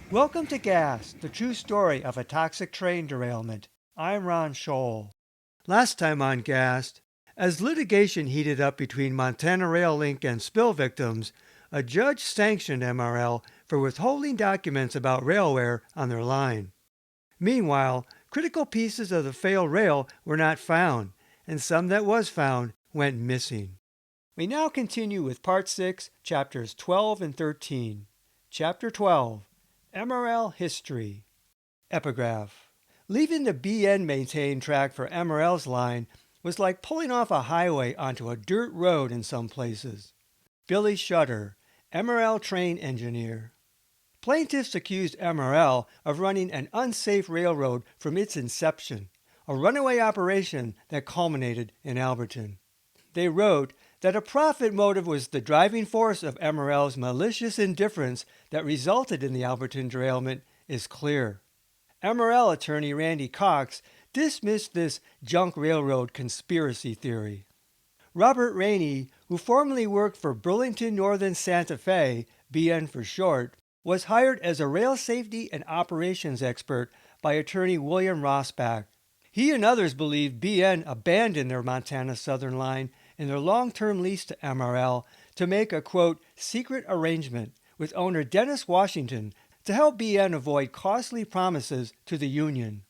Welcome to Gas, the true story of a toxic train derailment. I'm Ron Scholl. Last time on Gas, as litigation heated up between Montana Rail Link and spill victims, a judge sanctioned MRL for withholding documents about railware on their line. Meanwhile, critical pieces of the failed rail were not found, and some that was found went missing. We now continue with Part 6, Chapters 12 and 13. Chapter 12. MRL History. Epigraph. Leaving the BN-maintained track for MRL's line was like pulling off a highway onto a dirt road in some places. Billy Shutter, MRL train engineer. Plaintiffs accused MRL of running an unsafe railroad from its inception, a runaway operation that culminated in Alberton. They wrote that a profit motive was the driving force of MRL's malicious indifference that resulted in the Alberton derailment is clear. MRL attorney Randy Cox dismissed this junk railroad conspiracy theory. Robert Rainey, who formerly worked for Burlington Northern Santa Fe, BN for short, was hired as a rail safety and operations expert by attorney William Rossbach. He and others believed BN abandoned their Montana Southern line in their long-term lease to MRL to make a, quote, secret arrangement with owner Dennis Washington to help BN avoid costly promises to the union.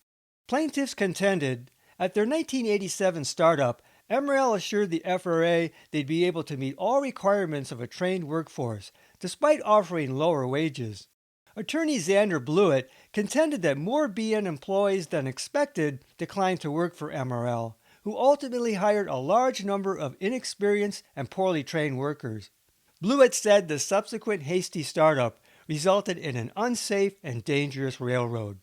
Plaintiffs contended at their 1987 startup, MRL assured the FRA they'd be able to meet all requirements of a trained workforce, despite offering lower wages. Attorney Xander Blewett contended that more BN employees than expected declined to work for MRL, who ultimately hired a large number of inexperienced and poorly trained workers. Blewett said the subsequent hasty startup resulted in an unsafe and dangerous railroad.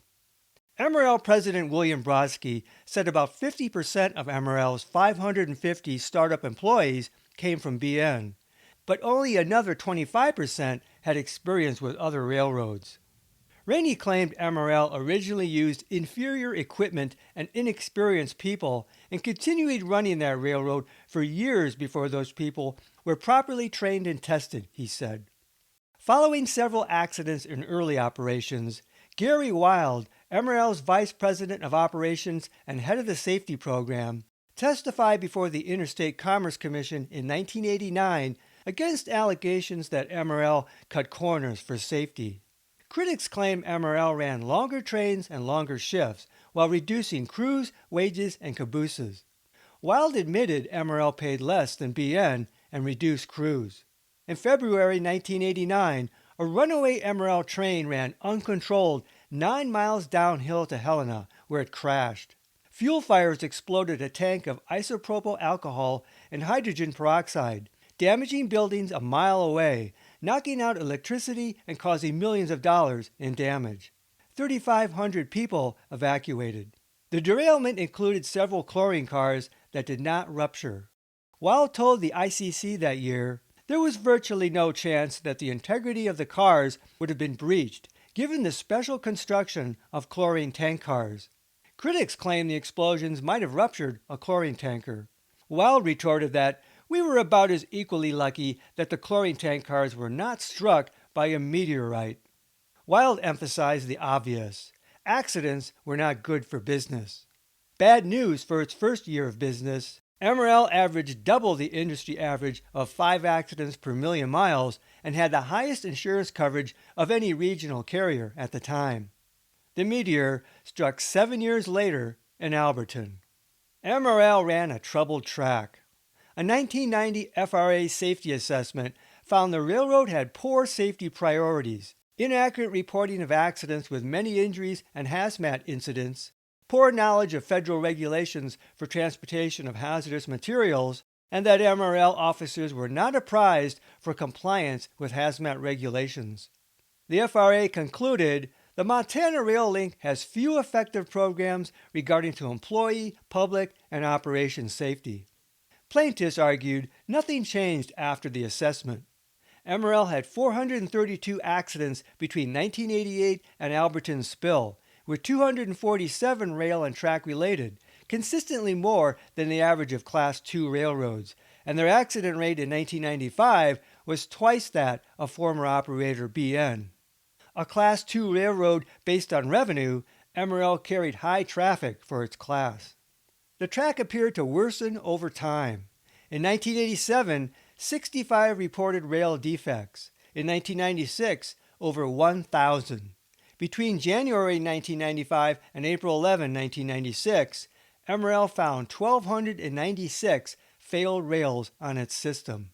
MRL President William Brodsky said about 50% of MRL's 550 startup employees came from BN, but only another 25% had experience with other railroads. Rainey claimed MRL originally used inferior equipment and inexperienced people and continued running that railroad for years before those people were properly trained and tested, he said. Following several accidents in early operations, Gary Wild, MRL's Vice President of Operations and head of the safety program, testified before the Interstate Commerce Commission in 1989 against allegations that MRL cut corners for safety. Critics claim MRL ran longer trains and longer shifts while reducing crews, wages, and cabooses. Wild admitted MRL paid less than BN and reduced crews. In February 1989, a runaway MRL train ran uncontrolled 9 miles downhill to Helena, where it crashed. Fuel fires exploded a tank of isopropyl alcohol and hydrogen peroxide, damaging buildings a mile away, knocking out electricity and causing millions of dollars in damage. 3,500 people evacuated. The derailment included several chlorine cars that did not rupture. Wild told the ICC that year, there was virtually no chance that the integrity of the cars would have been breached, given the special construction of chlorine tank cars. Critics claim the explosions might have ruptured a chlorine tanker. Wild retorted that we were about as equally lucky that the chlorine tank cars were not struck by a meteorite. Wild emphasized the obvious. Accidents were not good for business. Bad news for its first year of business. MRL averaged double the industry average of 5 accidents per million miles and had the highest insurance coverage of any regional carrier at the time. The meteor struck 7 years later in Alberton. MRL ran a troubled track. A 1990 FRA safety assessment found the railroad had poor safety priorities, inaccurate reporting of accidents with many injuries and hazmat incidents, poor knowledge of federal regulations for transportation of hazardous materials, and that MRL officers were not apprised for compliance with hazmat regulations. The FRA concluded the Montana Rail Link has few effective programs regarding to employee, public, and operations safety. Plaintiffs argued nothing changed after the assessment. MRL had 432 accidents between 1988 and Alberton's spill, with 247 rail and track related, consistently more than the average of Class II railroads, and their accident rate in 1995 was twice that of former operator BN. A Class II railroad based on revenue, MRL carried high traffic for its class. The track appeared to worsen over time. In 1987, 65 reported rail defects. In 1996, over 1,000. Between January 1995 and April 11, 1996, MRL found 1,296 failed rails on its system.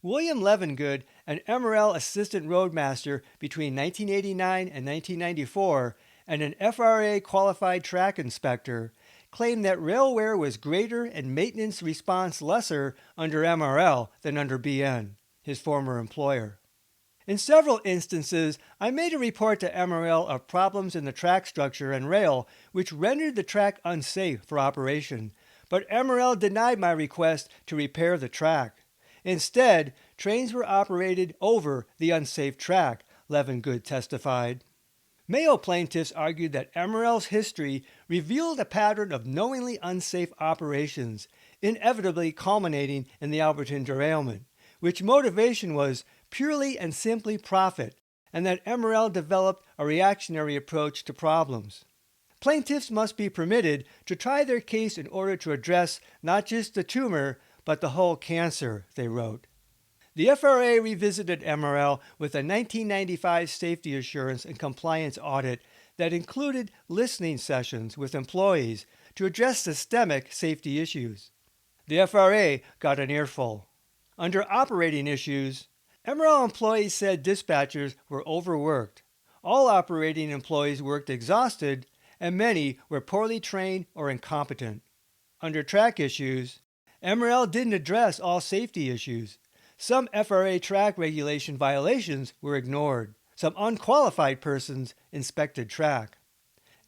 William Levengood, an MRL assistant roadmaster between 1989 and 1994, and an FRA qualified track inspector, claimed that rail wear was greater and maintenance response lesser under MRL than under BN, his former employer. In several instances, I made a report to MRL of problems in the track structure and rail which rendered the track unsafe for operation, but MRL denied my request to repair the track. Instead, trains were operated over the unsafe track, Levengood testified. Mayo plaintiffs argued that MRL's history revealed a pattern of knowingly unsafe operations, inevitably culminating in the Alberton derailment, which motivation was purely and simply profit, and that MRL developed a reactionary approach to problems. Plaintiffs must be permitted to try their case in order to address not just the tumor, but the whole cancer, they wrote. The FRA revisited MRL with a 1995 safety assurance and compliance audit that included listening sessions with employees to address systemic safety issues. The FRA got an earful. Under operating issues, MRL employees said dispatchers were overworked. All operating employees worked exhausted, and many were poorly trained or incompetent. Under track issues, MRL didn't address all safety issues. Some FRA track regulation violations were ignored. Some unqualified persons inspected track.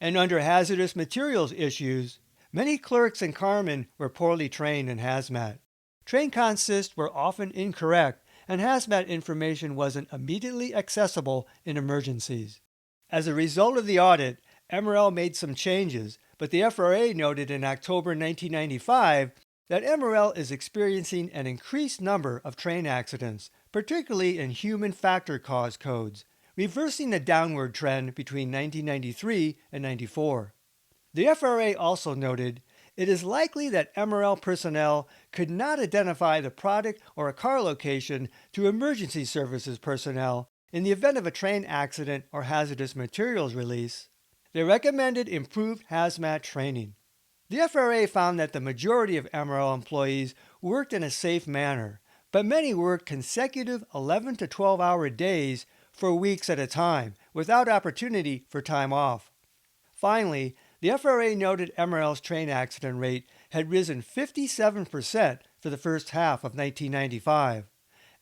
And under hazardous materials issues, many clerks and carmen were poorly trained in hazmat. Train consists were often incorrect, and hazmat information wasn't immediately accessible in emergencies. As a result of the audit, MRL made some changes, but the FRA noted in October 1995 that MRL is experiencing an increased number of train accidents, particularly in human factor cause codes, reversing the downward trend between 1993 and 94. The FRA also noted it is likely that MRL personnel could not identify the product or a car location to emergency services personnel in the event of a train accident or hazardous materials release. They recommended improved hazmat training. The FRA found that the majority of MRL employees worked in a safe manner, but many worked consecutive 11 to 12-hour days for weeks at a time, without opportunity for time off. Finally, the FRA noted MRL's train accident rate had risen 57% for the first half of 1995.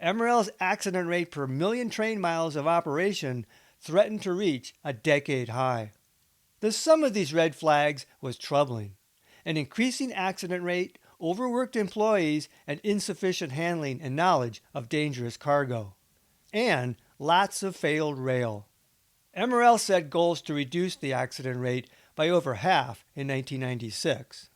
MRL's accident rate per million train miles of operation threatened to reach a decade high. The sum of these red flags was troubling. An increasing accident rate, overworked employees, and insufficient handling and knowledge of dangerous cargo. And lots of failed rail. MRL set goals to reduce the accident rate by over half in 1996.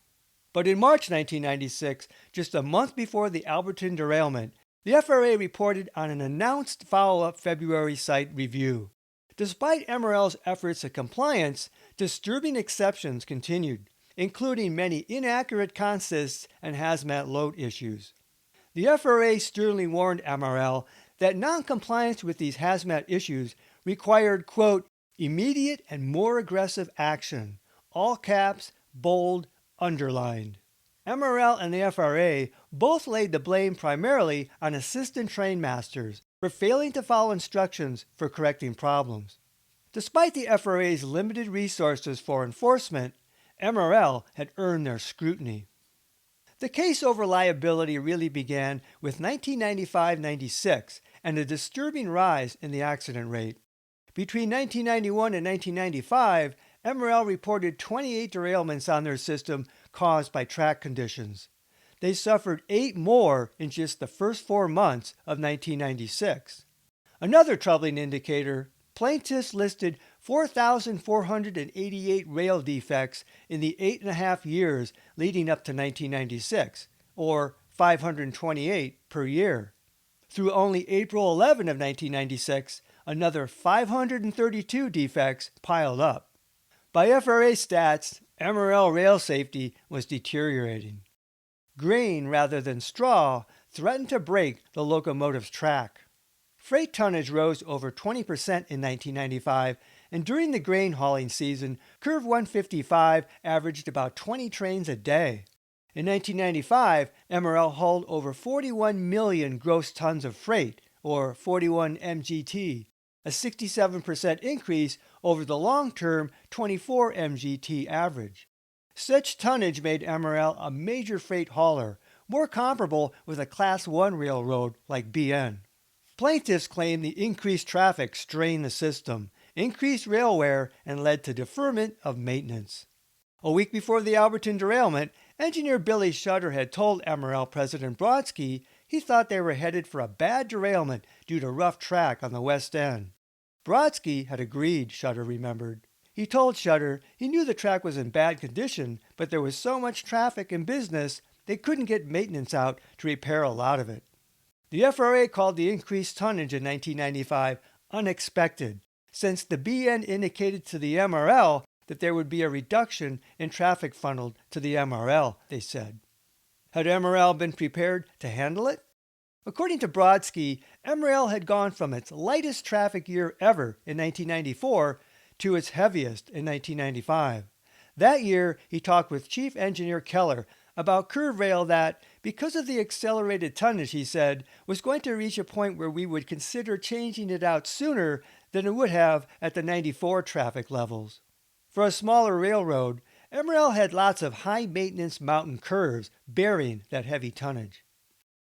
But in March 1996, just a month before the Alberton derailment, the FRA reported on an announced follow-up February site review. Despite MRL's efforts at compliance, disturbing exceptions continued, including many inaccurate consists and hazmat load issues. The FRA sternly warned MRL that noncompliance with these hazmat issues required, quote, immediate and more aggressive action, all caps, bold, underlined. MRL and the FRA both laid the blame primarily on assistant train masters for failing to follow instructions for correcting problems. Despite the FRA's limited resources for enforcement, MRL had earned their scrutiny. The case over liability really began with 1995-96 and a disturbing rise in the accident rate. Between 1991 and 1995, MRL reported 28 derailments on their system caused by track conditions. They suffered 8 more in just the first 4 months of 1996. Another troubling indicator, plaintiffs listed 4,488 rail defects in the 8.5 years leading up to 1996, or 528 per year. Through only April 11 of 1996, another 532 defects piled up. By FRA stats, MRL rail safety was deteriorating. Grain rather than straw threatened to break the locomotive's track. Freight tonnage rose over 20% in 1995, and during the grain hauling season, Curve 155 averaged about 20 trains a day. In 1995, MRL hauled over 41 million gross tons of freight, or 41 MGT, a 67% increase over the long-term 24 MGT average. Such tonnage made MRL a major freight hauler, more comparable with a Class 1 railroad like BN. Plaintiffs claim the increased traffic strained the system, increased rail wear, and led to deferment of maintenance. A week before the Alberton derailment, engineer Billy Shutter had told MRL President Brodsky he thought they were headed for a bad derailment due to rough track on the west end. Brodsky had agreed, Shutter remembered. He told Shutter he knew the track was in bad condition, but there was so much traffic and business they couldn't get maintenance out to repair a lot of it. The FRA called the increased tonnage in 1995 unexpected, since the BN indicated to the MRL that there would be a reduction in traffic funneled to the MRL, they said. Had MRL been prepared to handle it? According to Brodsky, MRL had gone from its lightest traffic year ever in 1994 to its heaviest in 1995. That year, he talked with Chief Engineer Keller about curve rail that, because of the accelerated tonnage, he said, was going to reach a point where we would consider changing it out sooner than it would have at the 94 traffic levels. For a smaller railroad, MRL had lots of high-maintenance mountain curves bearing that heavy tonnage.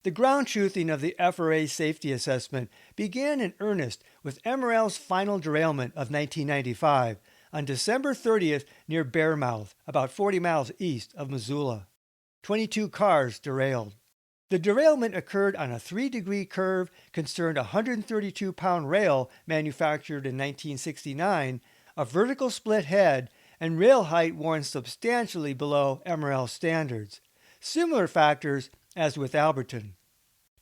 The ground truthing of the FRA safety assessment began in earnest with MRL's final derailment of 1995 on December 30th near Bearmouth, about 40 miles east of Missoula. 22 cars derailed. The derailment occurred on a 3-degree curve, concerned a 132-pound rail manufactured in 1969, a vertical split head, and rail height worn substantially below MRL standards. Similar factors as with Alberton.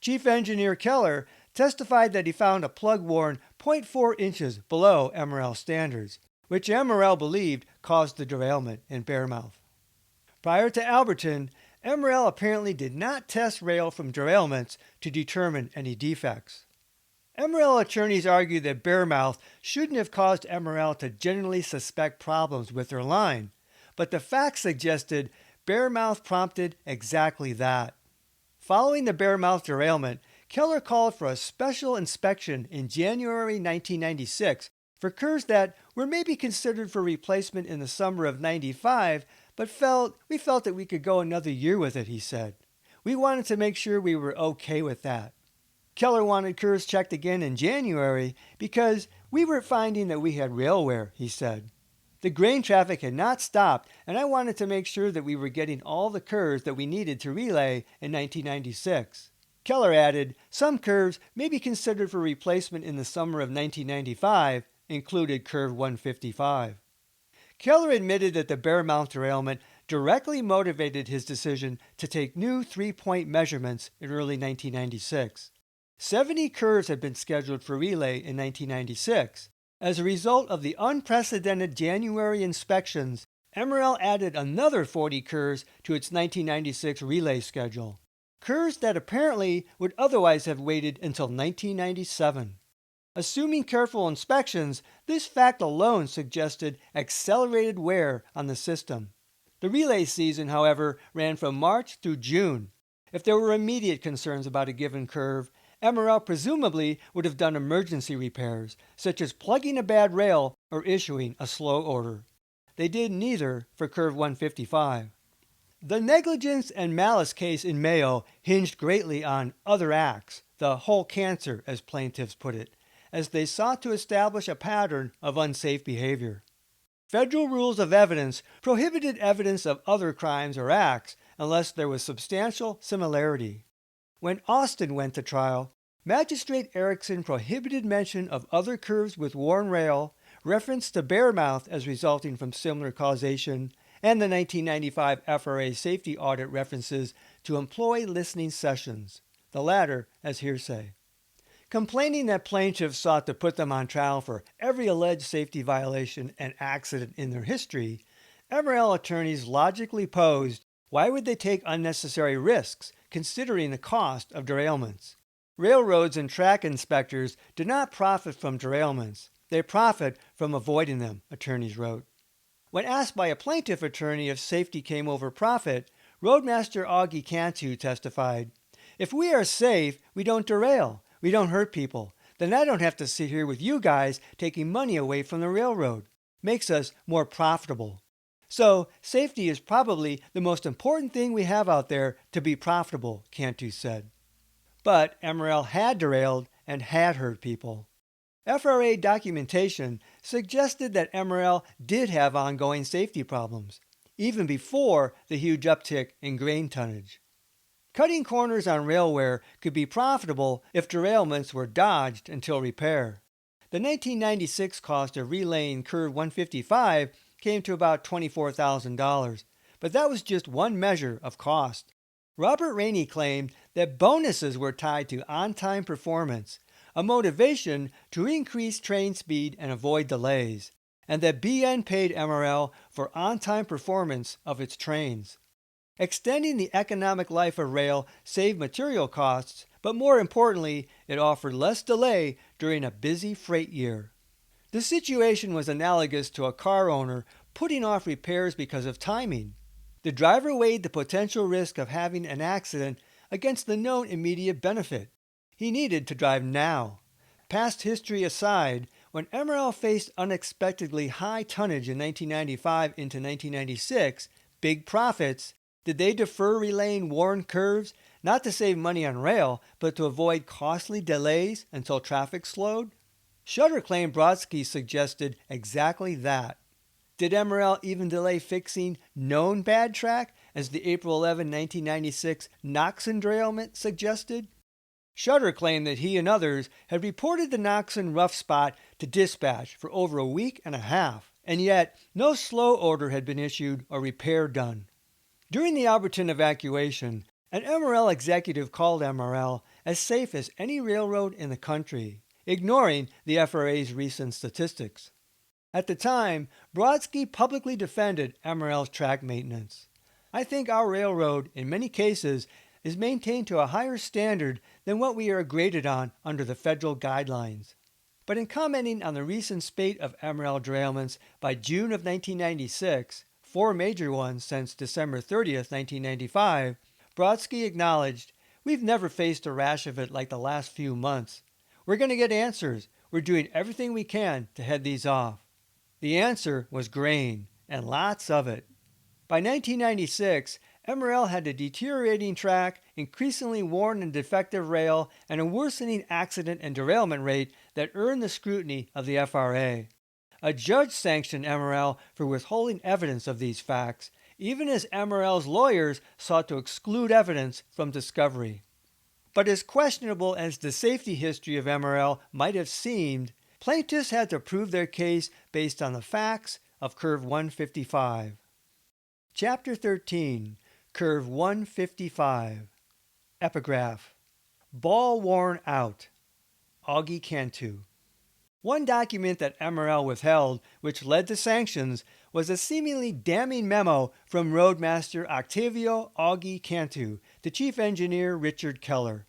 Chief Engineer Keller testified that he found a plug worn 0.4 inches below MRL standards, which MRL believed caused the derailment in Bearmouth. Prior to Alberton, MRL apparently did not test rail from derailments to determine any defects. MRL attorneys argued that Bearmouth shouldn't have caused MRL to generally suspect problems with their line, but the facts suggested Bearmouth prompted exactly that. Following the Bearmouth derailment, Keller called for a special inspection in January 1996 for curves that were maybe considered for replacement in the summer of '95, but we felt that we could go another year with it, he said. We wanted to make sure we were okay with that. Keller wanted curves checked again in January because we were finding that we had rail wear, he said. The grain traffic had not stopped, and I wanted to make sure that we were getting all the curves that we needed to relay in 1996. Keller added, some curves may be considered for replacement in the summer of 1995, included curve 155. Keller admitted that the Bearmouth derailment directly motivated his decision to take new 3-point measurements in early 1996. 70 curves had been scheduled for relay in 1996. As a result of the unprecedented January inspections, MRL added another 40 curves to its 1996 relay schedule. Curves that apparently would otherwise have waited until 1997. Assuming careful inspections, this fact alone suggested accelerated wear on the system. The relay season, however, ran from March through June. If there were immediate concerns about a given curve, MRL presumably would have done emergency repairs, such as plugging a bad rail or issuing a slow order. They did neither for curve 155. The negligence and malice case in Mayo hinged greatly on other acts, the whole cancer, as plaintiffs put it, as they sought to establish a pattern of unsafe behavior. Federal rules of evidence prohibited evidence of other crimes or acts unless there was substantial similarity. When Austin went to trial, Magistrate Erickson prohibited mention of other curves with worn rail, reference the bare mouth as resulting from similar causation, and the 1995 FRA safety audit references to employee listening sessions, the latter as hearsay. Complaining that plaintiffs sought to put them on trial for every alleged safety violation and accident in their history, MRL attorneys logically posed, why would they take unnecessary risks considering the cost of derailments? Railroads and track inspectors do not profit from derailments. They profit from avoiding them, attorneys wrote. When asked by a plaintiff attorney if safety came over profit, Roadmaster Augie Cantu testified, "If we are safe, we don't derail. We don't hurt people. Then I don't have to sit here with you guys taking money away from the railroad. Makes us more profitable." So, safety is probably the most important thing we have out there to be profitable, Cantu said. But MRL had derailed and had hurt people. FRA documentation suggested that MRL did have ongoing safety problems, even before the huge uptick in grain tonnage. Cutting corners on railware could be profitable if derailments were dodged until repair. The 1996 cost of relaying Curve 155 came to about $24,000, but that was just one measure of cost. Robert Rainey claimed that bonuses were tied to on-time performance, a motivation to increase train speed and avoid delays, and that BN paid MRL for on-time performance of its trains. Extending the economic life of rail saved material costs, but more importantly, it offered less delay during a busy freight year. The situation was analogous to a car owner putting off repairs because of timing. The driver weighed the potential risk of having an accident against the known immediate benefit. He needed to drive now. Past history aside, when MRL faced unexpectedly high tonnage in 1995 into 1996, big profits, did they defer relaying worn curves, not to save money on rail, but to avoid costly delays until traffic slowed? Shutter claimed Brodsky suggested exactly that. Did MRL even delay fixing known bad track, as the April 11, 1996 Knoxon derailment suggested? Shutter claimed that he and others had reported the Knoxon rough spot to dispatch for over a week and a half, and yet no slow order had been issued or repair done. During the Alberton evacuation, an MRL executive called MRL as safe as any railroad in the country, ignoring the FRA's recent statistics. At the time, Brodsky publicly defended MRL's track maintenance. "I think our railroad, in many cases, is maintained to a higher standard than what we are graded on under the federal guidelines." But in commenting on the recent spate of MRL derailments by June of 1996, 4 major ones since December 30th, 1995, Brodsky acknowledged, "We've never faced a rash of it like the last few months. We're going to get answers. We're doing everything we can to head these off." The answer was grain, and lots of it. By 1996, MRL had a deteriorating track, increasingly worn and defective rail, and a worsening accident and derailment rate that earned the scrutiny of the FRA. A judge sanctioned MRL for withholding evidence of these facts, even as MRL's lawyers sought to exclude evidence from discovery. But as questionable as the safety history of MRL might have seemed, plaintiffs had to prove their case based on the facts of Curve 155. Chapter 13, Curve 155. Epigraph. Ball worn out. Augie Cantu. One document that MRL withheld, which led to sanctions, was a seemingly damning memo from Roadmaster Octavio Augie Cantu to Chief Engineer Richard Keller.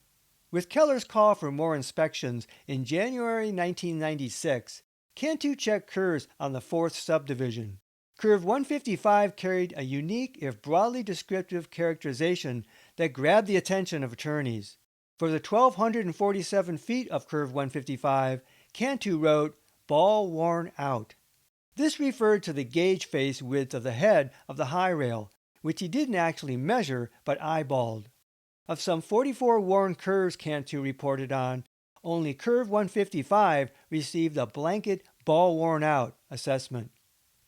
With Keller's call for more inspections in January 1996, Cantu checked curves on the 4th subdivision. Curve 155 carried a unique, if broadly descriptive, characterization that grabbed the attention of attorneys. For the 1,247 feet of Curve 155, Cantu wrote, "Ball worn out." This referred to the gauge face width of the head of the high rail, which he didn't actually measure but eyeballed. Of some 44 worn curves Cantu reported on, only Curve 155 received a blanket ball worn out assessment.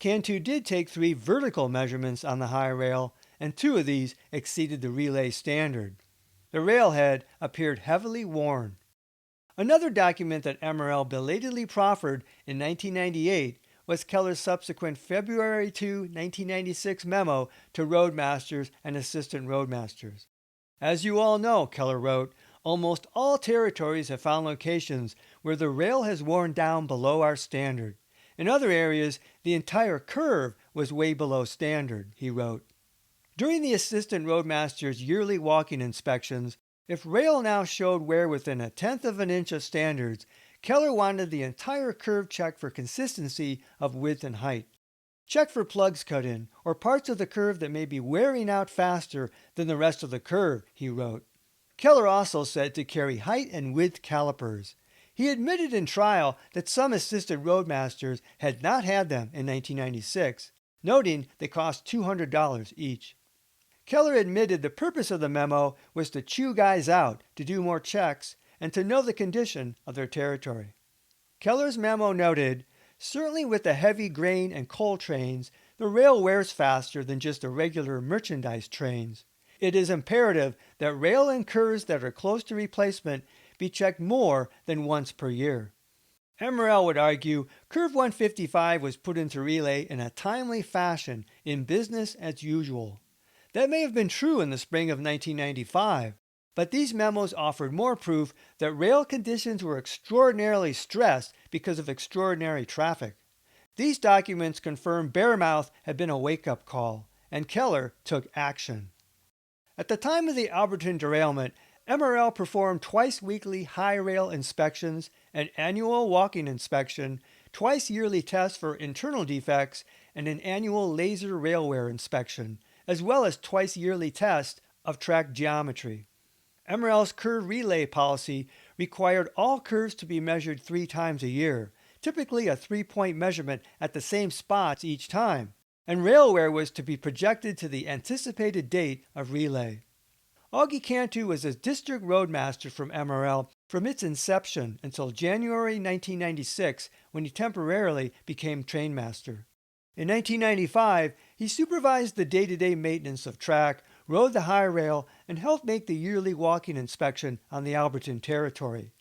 Cantu did take 3 vertical measurements on the high rail, and 2 of these exceeded the relay standard. The railhead appeared heavily worn. Another document that MRL belatedly proffered in 1998 was Keller's subsequent February 2, 1996 memo to roadmasters and assistant roadmasters. As you all know, Keller wrote, almost all territories have found locations where the rail has worn down below our standard. In other areas, the entire curve was way below standard, he wrote. During the assistant roadmaster's yearly walking inspections, if rail now showed wear within 1/10 of an inch of standards, Keller wanted the entire curve checked for consistency of width and height. Check for plugs cut in, or parts of the curve that may be wearing out faster than the rest of the curve, he wrote. Keller also said to carry height and width calipers. He admitted in trial that some assistant roadmasters had not had them in 1996, noting they cost $200 each. Keller admitted the purpose of the memo was to chew guys out, to do more checks, and to know the condition of their territory. Keller's memo noted, certainly with the heavy grain and coal trains, the rail wears faster than just the regular merchandise trains. It is imperative that rail and curves that are close to replacement be checked more than once per year. MRL would argue Curve 155 was put into relay in a timely fashion in business as usual. That may have been true in the spring of 1995, but these memos offered more proof that rail conditions were extraordinarily stressed because of extraordinary traffic. These documents confirmed Bearmouth had been a wake-up call, and Keller took action. At the time of the Alberton derailment, MRL performed twice-weekly high rail inspections, an annual walking inspection, twice-yearly tests for internal defects, and an annual laser rail wear inspection, as well as twice-yearly tests of track geometry. MRL's curve relay policy required all curves to be measured 3 times a year, typically a 3-point measurement at the same spots each time, and rail wear was to be projected to the anticipated date of relay. Augie Cantu was a district roadmaster from MRL from its inception until January 1996, when he temporarily became trainmaster. In 1995, he supervised the day-to-day maintenance of track, rode the high rail, and helped make the yearly walking inspection on the Alberton territory.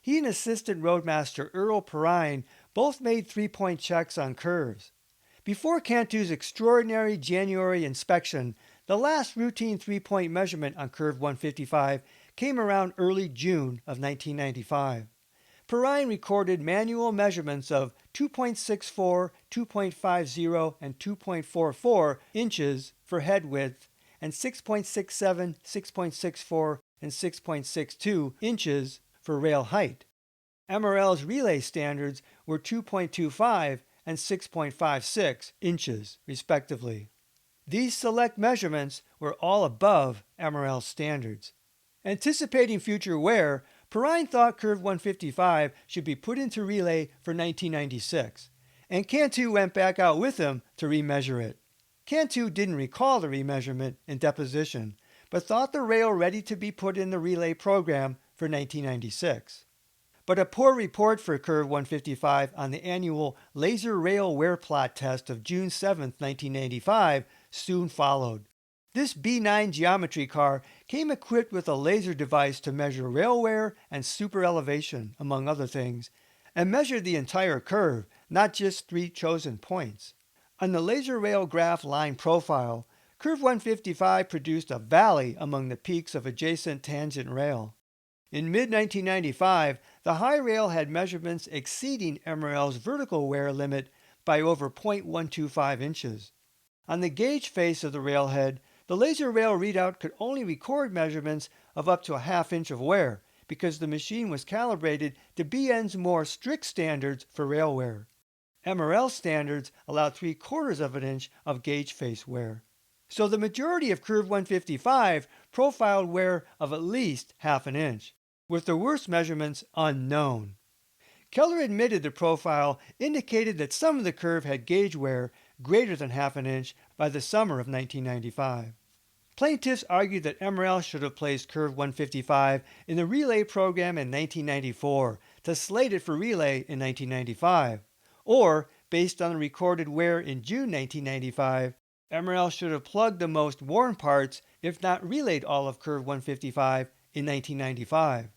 He and assistant roadmaster Earl Perrine both made 3-point checks on curves. Before Cantu's extraordinary January inspection, the last routine 3-point measurement on Curve 155 came around early June of 1995. Perrine recorded manual measurements of 2.64, 2.50, and 2.44 inches for head width, and 6.67, 6.64, and 6.62 inches for rail height. MRL's relay standards were 2.25 and 6.56 inches, respectively. These select measurements were all above MRL standards. Anticipating future wear, Perrine thought Curve 155 should be put into relay for 1996, and Cantu went back out with him to remeasure it. Cantu didn't recall the remeasurement in deposition, but thought the rail ready to be put in the relay program for 1996. But a poor report for Curve 155 on the annual laser rail wear plot test of June 7, 1995 soon followed. This B9 geometry car came equipped with a laser device to measure rail wear and super elevation, among other things, and measured the entire curve, not just 3 chosen points. On the laser rail graph line profile, Curve 155 produced a valley among the peaks of adjacent tangent rail. In mid-1995, the high rail had measurements exceeding MRL's vertical wear limit by over 0.125 inches. On the gauge face of the railhead, the laser rail readout could only record measurements of up to a ½ inch of wear because the machine was calibrated to BN's more strict standards for rail wear. MRL standards allowed 3/4 of an inch of gauge face wear. So the majority of Curve 155 profiled wear of at least ½ an inch, with the worst measurements unknown. Keller admitted the profile indicated that some of the curve had gauge wear greater than ½ an inch by the summer of 1995. Plaintiffs argued that MRL should have placed Curve 155 in the relay program in 1994 to slate it for relay in 1995, or, based on the recorded wear in June 1995, MRL should have plugged the most worn parts, if not relayed all of Curve 155, in 1995.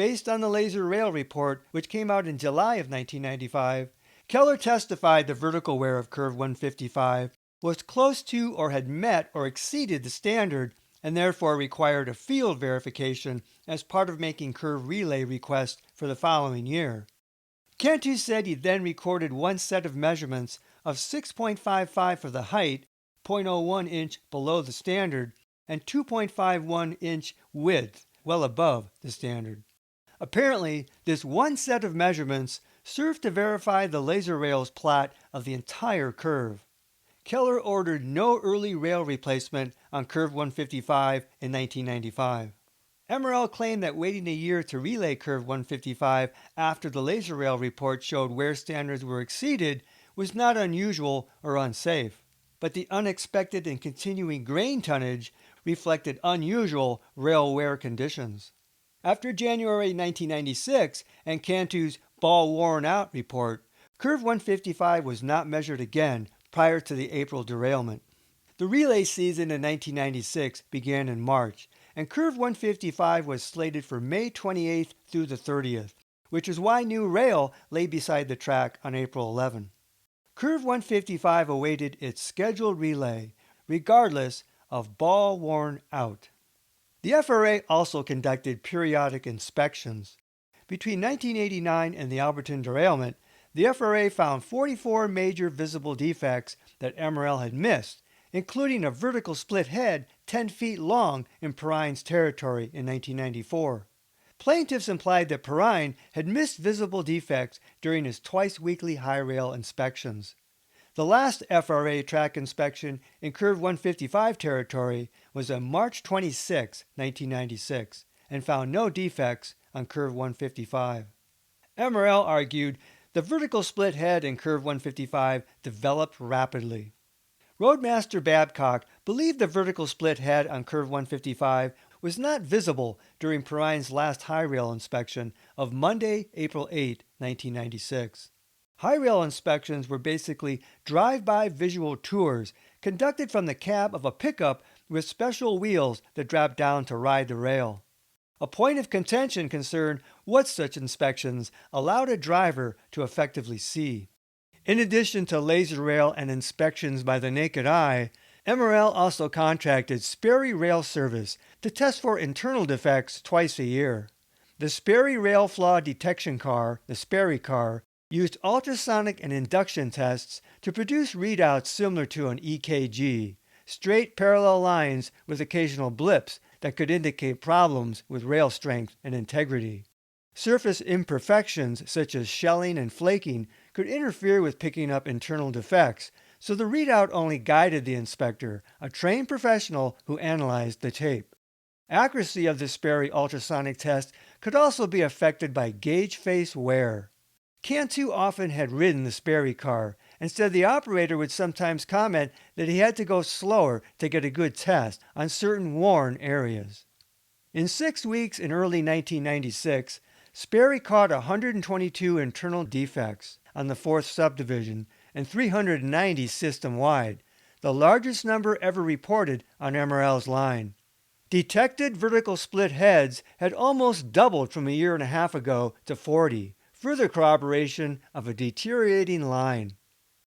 based on the laser rail report, which came out in July of 1995, Keller testified the vertical wear of curve 155 was close to or had met or exceeded the standard and therefore required a field verification as part of making curve relay requests for the following year. Cantu said he then recorded one set of measurements of 6.55 for the height, 0.01 inch below the standard, and 2.51 inch width, well above the standard. Apparently, this one set of measurements served to verify the laser rail's plot of the entire curve. Keller ordered no early rail replacement on curve 155 in 1995. MRL claimed that waiting a year to relay curve 155 after the laser rail report showed wear standards were exceeded was not unusual or unsafe, but the unexpected and continuing grain tonnage reflected unusual rail wear conditions. After January 1996 and Cantu's ball worn out report, curve 155 was not measured again prior to the April derailment. The relay season in 1996 began in March, and curve 155 was slated for May 28th through the 30th, which is why new rail lay beside the track on April 11. Curve 155 awaited its scheduled relay, regardless of ball worn out. The FRA also conducted periodic inspections. Between 1989 and the Alberton derailment, the FRA found 44 major visible defects that MRL had missed, including a vertical split head 10 feet long in Perrine's territory in 1994. Plaintiffs implied that Perrine had missed visible defects during his twice-weekly high rail inspections. The last FRA track inspection in curve 155 territory was on March 26, 1996, and found no defects on curve 155. MRL argued the vertical split head in curve 155 developed rapidly. Roadmaster Babcock believed the vertical split head on curve 155 was not visible during Perrine's last high rail inspection of Monday, April 8, 1996. High rail inspections were basically drive-by visual tours conducted from the cab of a pickup with special wheels that drop down to ride the rail. A point of contention concerned what such inspections allowed a driver to effectively see. In addition to laser rail and inspections by the naked eye, MRL also contracted Sperry Rail Service to test for internal defects twice a year. The Sperry Rail Flaw Detection Car, the Sperry car, used ultrasonic and induction tests to produce readouts similar to an EKG, straight parallel lines with occasional blips that could indicate problems with rail strength and integrity. Surface imperfections such as shelling and flaking could interfere with picking up internal defects, so the readout only guided the inspector, a trained professional who analyzed the tape. Accuracy of the Sperry ultrasonic test could also be affected by gauge face wear. Cantu often had ridden the Sperry car and said the operator would sometimes comment that he had to go slower to get a good test on certain worn areas. In 6 weeks in early 1996, Sperry caught 122 internal defects on the 4th subdivision and 390 system-wide, the largest number ever reported on MRL's line. Detected vertical split heads had almost doubled from a year and a half ago to 40, further corroboration of a deteriorating line.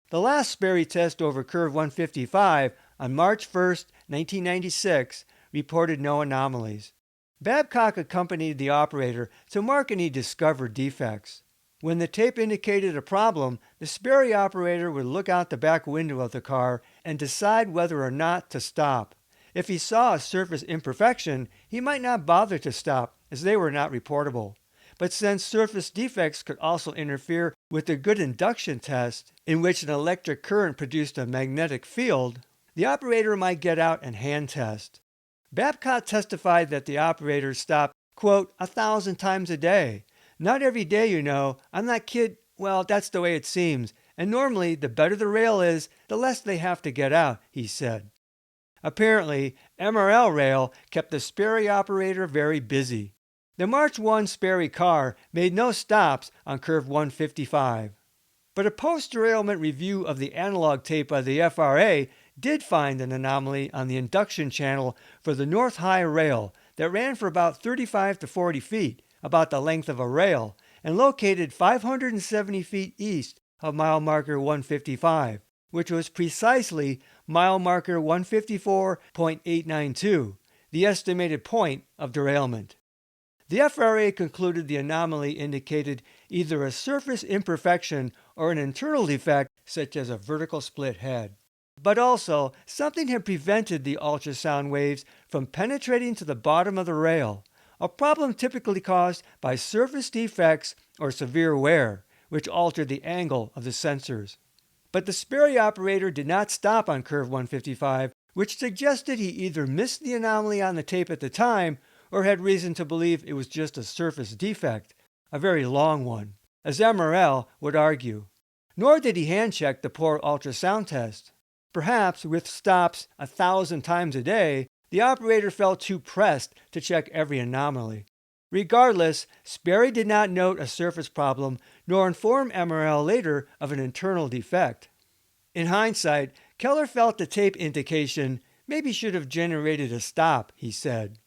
The last Sperry test over curve 155 on March 1, 1996, reported no anomalies. Babcock accompanied the operator to mark any discovered defects. When the tape indicated a problem, the Sperry operator would look out the back window of the car and decide whether or not to stop. If he saw a surface imperfection, he might not bother to stop, as they were not reportable. But since surface defects could also interfere with the good induction test, in which an electric current produced a magnetic field, the operator might get out and hand test. Babcock testified that the operator stopped, quote, 1,000 times a day. Not every day, you know. I'm not kid. Well, that's the way it seems. And normally, the better the rail is, the less they have to get out, he said. Apparently, MRL rail kept the Sperry operator very busy. The March 1 Sperry car made no stops on curve 155. But a post-derailment review of the analog tape by the FRA did find an anomaly on the induction channel for the North High rail that ran for about 35 to 40 feet, about the length of a rail and located 570 feet east of mile marker 155, which was precisely mile marker 154.892, the estimated point of derailment. The FRA concluded the anomaly indicated either a surface imperfection or an internal defect, such as a vertical split head. But also, something had prevented the ultrasound waves from penetrating to the bottom of the rail, a problem typically caused by surface defects or severe wear, which altered the angle of the sensors. But the Sperry operator did not stop on curve 155, which suggested he either missed the anomaly on the tape at the time or had reason to believe it was just a surface defect, a very long one, as MRL would argue. Nor did he hand-check the poor ultrasound test. Perhaps, with stops 1,000 times a day, the operator felt too pressed to check every anomaly. Regardless, Sperry did not note a surface problem nor inform MRL later of an internal defect. In hindsight, Keller felt the tape indication maybe should have generated a stop, he said.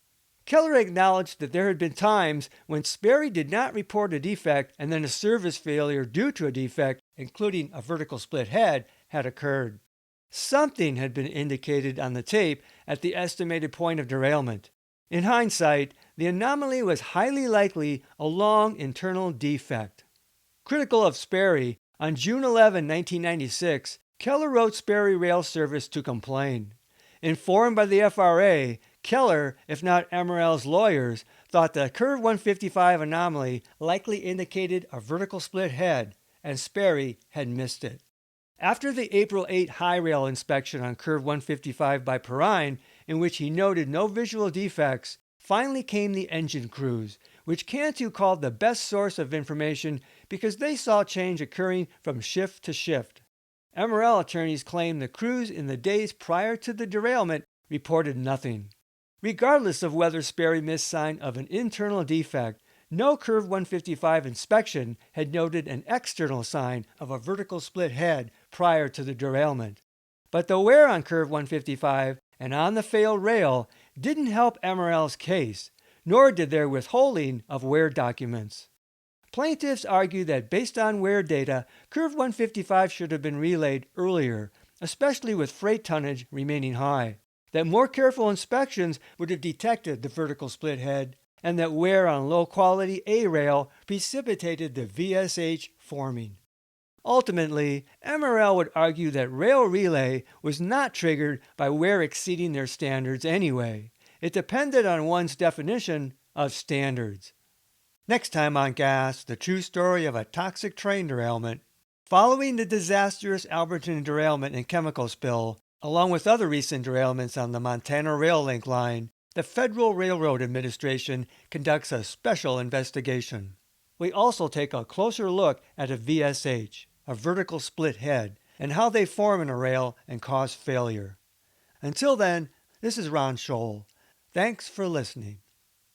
Keller acknowledged that there had been times when Sperry did not report a defect and then a service failure due to a defect, including a vertical split head, had occurred. Something had been indicated on the tape at the estimated point of derailment. In hindsight, the anomaly was highly likely a long internal defect. Critical of Sperry, on June 11, 1996, Keller wrote Sperry Rail Service to complain. Informed by the FRA, Keller, if not MRL's lawyers, thought the curve 155 anomaly likely indicated a vertical split head, and Sperry had missed it. After the April 8 high rail inspection on curve 155 by Perrine, in which he noted no visual defects, finally came the engine crews, which Cantu called the best source of information because they saw change occurring from shift to shift. MRL attorneys claimed the crews in the days prior to the derailment reported nothing. Regardless of whether Sperry missed sign of an internal defect, no curve 155 inspection had noted an external sign of a vertical split head prior to the derailment. But the wear on curve 155 and on the failed rail didn't help MRL's case, nor did their withholding of wear documents. Plaintiffs argue that based on wear data, curve 155 should have been relayed earlier, especially with freight tonnage remaining high, that more careful inspections would have detected the vertical split head, and that wear on low-quality A-rail precipitated the VSH forming. Ultimately, MRL would argue that rail relay was not triggered by wear exceeding their standards anyway. It depended on one's definition of standards. Next time on Gas, the true story of a toxic train derailment. Following the disastrous Alberton derailment and chemical spill, along with other recent derailments on the Montana Rail Link line, the Federal Railroad Administration conducts a special investigation. We also take a closer look at a VSH, a vertical split head, and how they form in a rail and cause failure. Until then, this is Ron Scholl. Thanks for listening.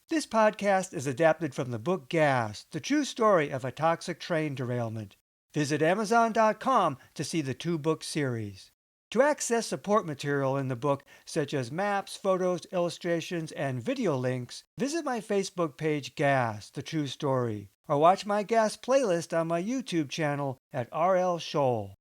This podcast is adapted from the book Gas, the true story of a toxic train derailment. Visit Amazon.com to see the 2-book series. To access support material in the book, such as maps, photos, illustrations, and video links, visit my Facebook page Gas, the true story, or watch my Gas playlist on my YouTube channel at RL Scholl.